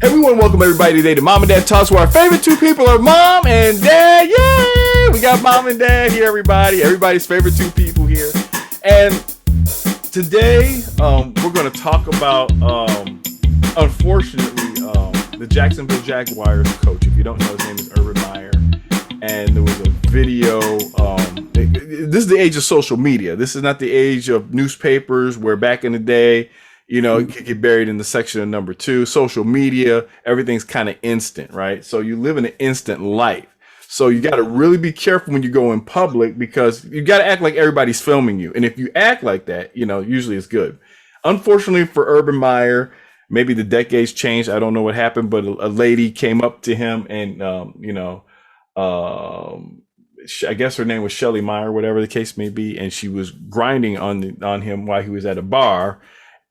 Hey, we want to welcome everybody today to Mom and Dad Talks, where our favorite two people are Mom and Dad. Yay! We got Mom and Dad here, everybody. Everybody's favorite two people here. And today, we're going to talk about, unfortunately, the Jacksonville Jaguars coach. If you don't know, his name is Urban Meyer. And there was a video. This is the age of social media. This is not the age of newspapers where back in the day, you know, you could get buried in the section of number 2. Social media, everything's kind of instant, right? So you live in an instant life. So you got to really be careful when you go in public, because you got to act like everybody's filming you. And if you act like that, you know, usually it's good. Unfortunately for Urban Meyer, maybe the decades changed. I don't know what happened, but a lady came up to him and, I guess her name was Shelly Meyer, whatever the case may be. And she was grinding on him while he was at a bar.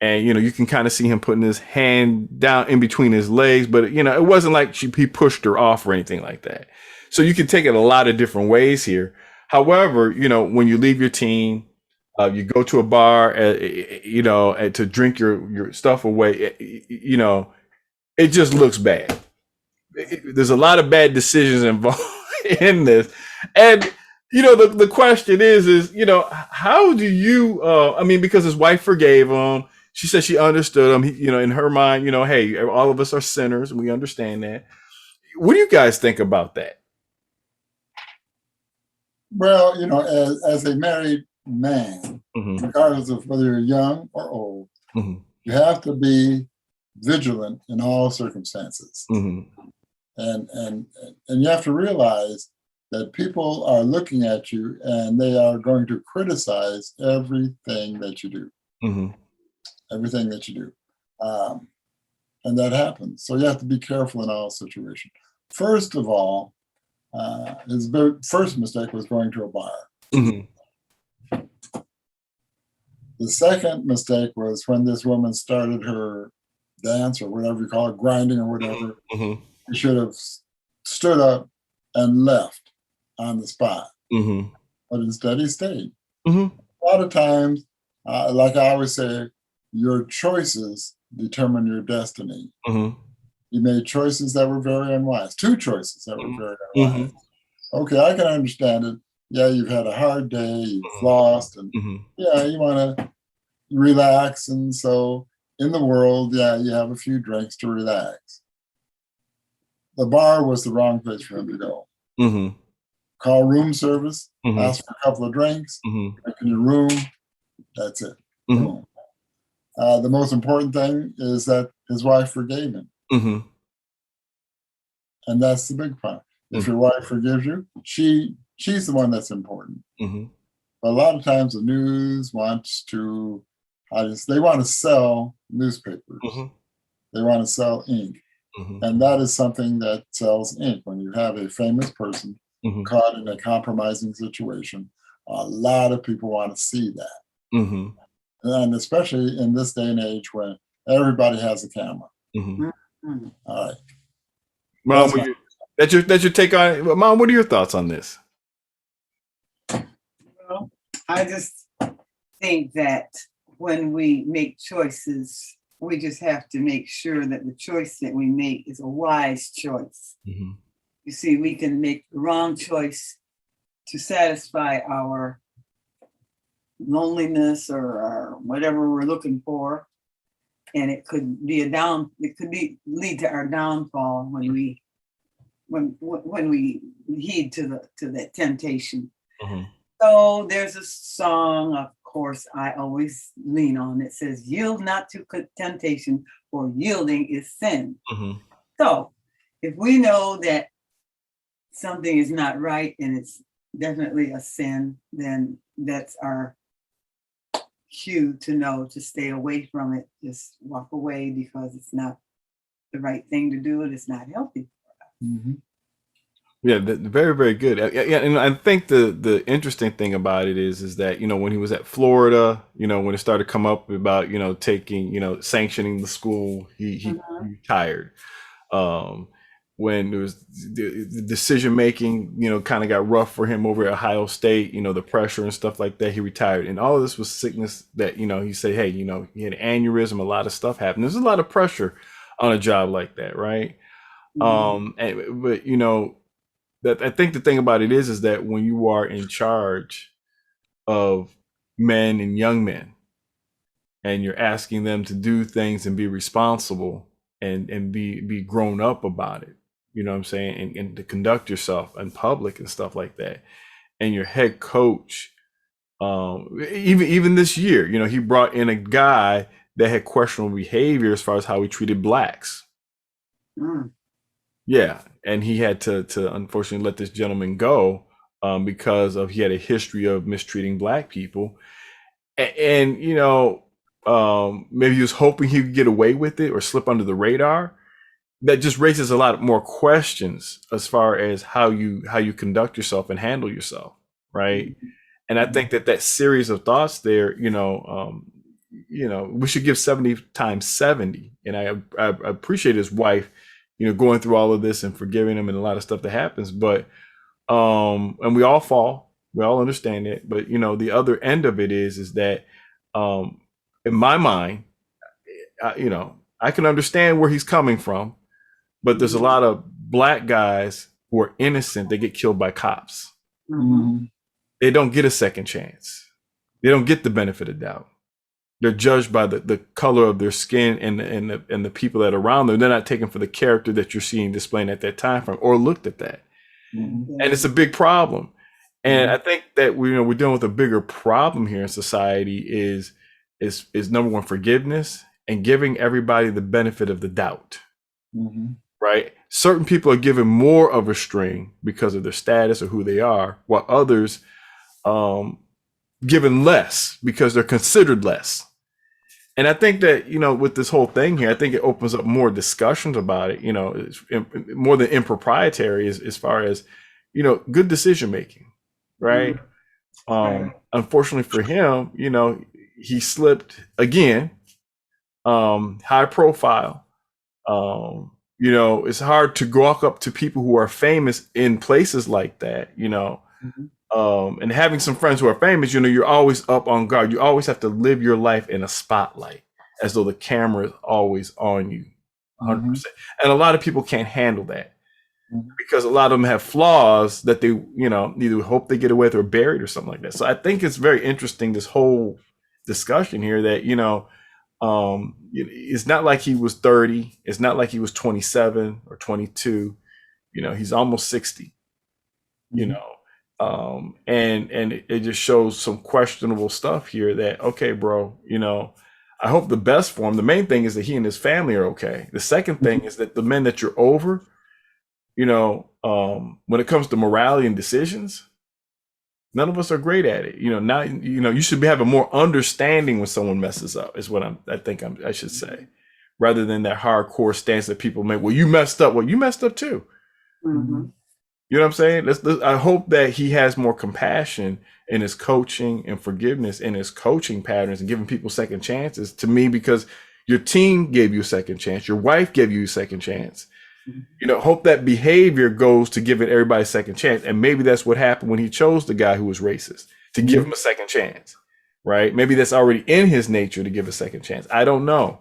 And, you know, you can kind of see him putting his hand down in between his legs, but, you know, it wasn't like he pushed her off or anything like that. So you can take it a lot of different ways here. However, you know, when you leave your team, you go to a bar, to drink your stuff away, you know, it just looks bad. There's a lot of bad decisions involved in this. And, you know, the question is, you know, how do you, because his wife forgave him. She said she understood him. You know, in her mind, you know, hey, all of us are sinners, and we understand that. What do you guys think about that? Well, you know, as a married man, mm-hmm. regardless of whether you're young or old, mm-hmm. you have to be vigilant in all circumstances. Mm-hmm. And you have to realize that people are looking at you and they are going to criticize everything that you do. Mm-hmm. Everything that you do. And that happens. So you have to be careful in all situations. First of all, his first mistake was going to a bar. Mm-hmm. The second mistake was when this woman started her dance, or whatever you call it, grinding or whatever. Mm-hmm. He should have stood up and left on the spot. Mm-hmm. But instead he stayed. Mm-hmm. A lot of times, like I always say, your choices determine your destiny. Mm-hmm. You made choices that were very unwise. 2 choices that were very unwise. Mm-hmm. Okay, I can understand it. Yeah, you've had a hard day, you've mm-hmm. lost, and mm-hmm. yeah, you want to relax. And so in the world, yeah, you have a few drinks to relax. The bar was the wrong place for him to go. Mm-hmm. Call room service, mm-hmm. ask for a couple of drinks, mm-hmm. drink in your room, that's it. Mm-hmm. The most important thing is that his wife forgave him. Mm-hmm. And that's the big part. Mm-hmm. If your wife forgives you, she's the one that's important. Mm-hmm. But a lot of times the news wants to, they want to sell newspapers. Mm-hmm. They want to sell ink. Mm-hmm. And that is something that sells ink. When you have a famous person mm-hmm. caught in a compromising situation, a lot of people want to see that. Mm-hmm. And especially in this day and age when everybody has a camera. Mm-hmm. Mm-hmm. All right. Mom, that's your take on it. Mom, what are your thoughts on this? Well, I just think that when we make choices, we just have to make sure that the choice that we make is a wise choice. Mm-hmm. You see, we can make the wrong choice to satisfy our loneliness or whatever we're looking for, and it could lead to our downfall when we heed to that temptation. Mm-hmm. So there's a song, of course, I always lean on. It says, "Yield not to temptation, for yielding is sin." Mm-hmm. So if we know that something is not right and it's definitely a sin, then that's our cue to know to stay away from it. Just walk away, because it's not the right thing to do and it's not healthy for us. Mm-hmm. Yeah, very, very good. Yeah, and I think the interesting thing about it is that, you know, when he was at Florida, you know, when it started to come up about, you know, sanctioning the school, he retired. When there was the decision making, you know, kind of got rough for him over at Ohio State, you know, the pressure and stuff like that, he retired. And all of this was sickness that, you know, he said, hey, you know, he had an aneurysm, a lot of stuff happened. There's a lot of pressure on a job like that, right? But that I think the thing about it is that when you are in charge of men and young men, and you're asking them to do things and be responsible and be grown up about it, you know what I'm saying, and to conduct yourself in public and stuff like that. And your head coach, even this year, he brought in a guy that had questionable behavior as far as how he treated blacks. Yeah, and he had to unfortunately let this gentleman go because he had a history of mistreating black people, and maybe he was hoping he could get away with it or slip under the radar. That just raises a lot more questions as far as how you conduct yourself and handle yourself, right? And I think that series of thoughts there, we should give 70 times 70. And I appreciate his wife, going through all of this and forgiving him and a lot of stuff that happens. But and we all fall, we all understand it. But the other end of it is that in my mind, I can understand where he's coming from, but there's a lot of black guys who are innocent that get killed by cops. They don't get a second chance. They don't get the benefit of doubt. They're judged by the color of their skin and the people that are around them. They're not taken for the character that you're seeing displaying at that time frame or looked at that. And it's a big problem. And I think that we're dealing with a bigger problem here in society is number one, forgiveness and giving everybody the benefit of the doubt. Right? Certain people are given more of a string because of their status or who they are, while others given less because they're considered less. And I think that, with this whole thing here, I think it opens up more discussions about it, it's more than improprietary as far as, good decision making, right? Unfortunately for him, he slipped again, high profile. It's hard to walk up to people who are famous in places like that, and having some friends who are famous, you're always up on guard. You always have to live your life in a spotlight as though the camera is always on you 100%. And a lot of people can't handle that because a lot of them have flaws that they, either hope they get away with or buried or something like that. So I think it's very interesting, this whole discussion here that, it's not like he was 30. It's not like he was 27 or 22. He's almost 60, and it just shows some questionable stuff here that, okay, bro, I hope the best for him. The main thing is that he and his family are okay. The second thing is that the men that you're over, when it comes to morality and decisions, none of us are great at it. Now, you should be having more understanding when someone messes up is what I should say, rather than that hardcore stance that people make. Well, you messed up. Well, you messed up too. You know what I'm saying? I hope that he has more compassion in his coaching and forgiveness in his coaching patterns and giving people second chances, to me, because your team gave you a second chance. Your wife gave you a second chance. Hope that behavior goes to giving everybody a second chance. And maybe that's what happened when he chose the guy who was racist, to give him a second chance, right? Maybe that's already in his nature to give a second chance. I don't know.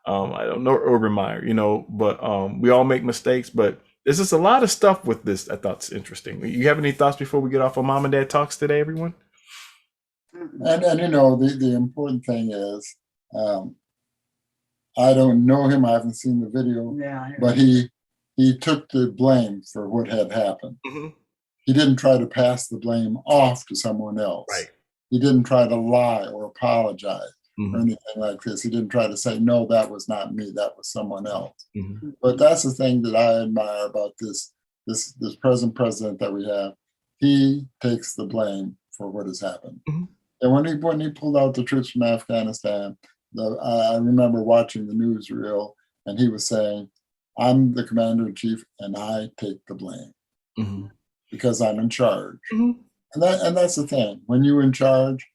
I don't know Urban Meyer, but we all make mistakes, but there's just a lot of stuff with this I thought is interesting. You have any thoughts before we get off on Mom and Dad Talks today, everyone? And the important thing is, I don't know him. I haven't seen the video, but he took the blame for what had happened. He didn't try to pass the blame off to someone else. Right. He didn't try to lie or apologize or anything like this. He didn't try to say, no, that was not me, that was someone else. But that's the thing that I admire about this present president that we have. He takes the blame for what has happened. And when he pulled out the troops from Afghanistan, I remember watching the newsreel, and he was saying, I'm the commander in chief and I take the blame because I'm in charge. And that's the thing. When you're in charge,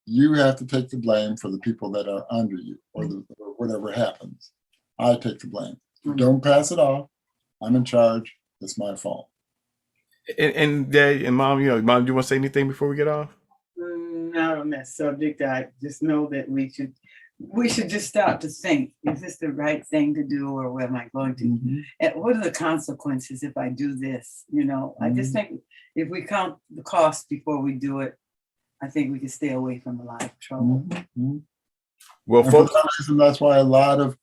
you have to take the blame for the people that are under you or whatever happens. I take the blame. Don't pass it off. I'm in charge. It's my fault. And Dad and Mom, Mom, do you want to say anything before we get off? Not on that subject. I just know that we should we should just start to think, is this the right thing to do, or what am I going to, and what are the consequences if I do this? You know, I just think if we count the cost before we do it, I think we can stay away from a lot of trouble. Well, and for some reason, that's why a lot of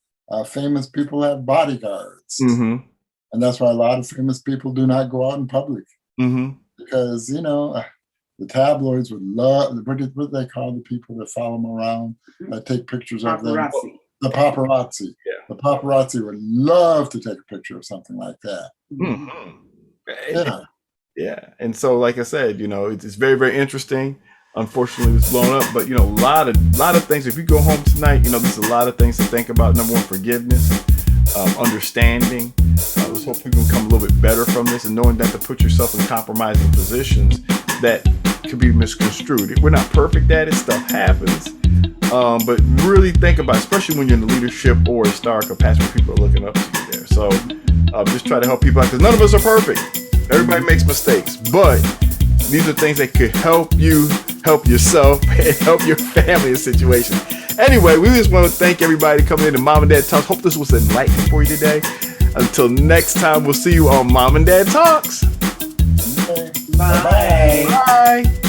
famous people have bodyguards. And that's why a lot of famous people do not go out in public. Because, you know, the tabloids would love, what do they call the people that follow them around, that take pictures of them? The paparazzi. Yeah. The paparazzi would love to take a picture of something like that. Yeah. And so, like I said, you know, it's very, very interesting. Unfortunately, it was blown up, but you know, a lot of things. If you go home tonight, you know, there's a lot of things to think about. Number one, forgiveness, understanding. Let's hope people can come a little bit better from this, and knowing that to put yourself in compromising positions that could be misconstrued. We're not perfect at it. Stuff happens, but really think about it, especially when you're in the leadership or a star capacity, people are looking up to you there. So just try to help people out, because none of us are perfect. Everybody makes mistakes, but these are things that could help you, help yourself, and help your family in situations. Anyway, we just want to thank everybody coming in to Mom and Dad Talks. Hope this was enlightening for you today. Until next time, we'll see you on Mom and Dad Talks. Bye. Bye.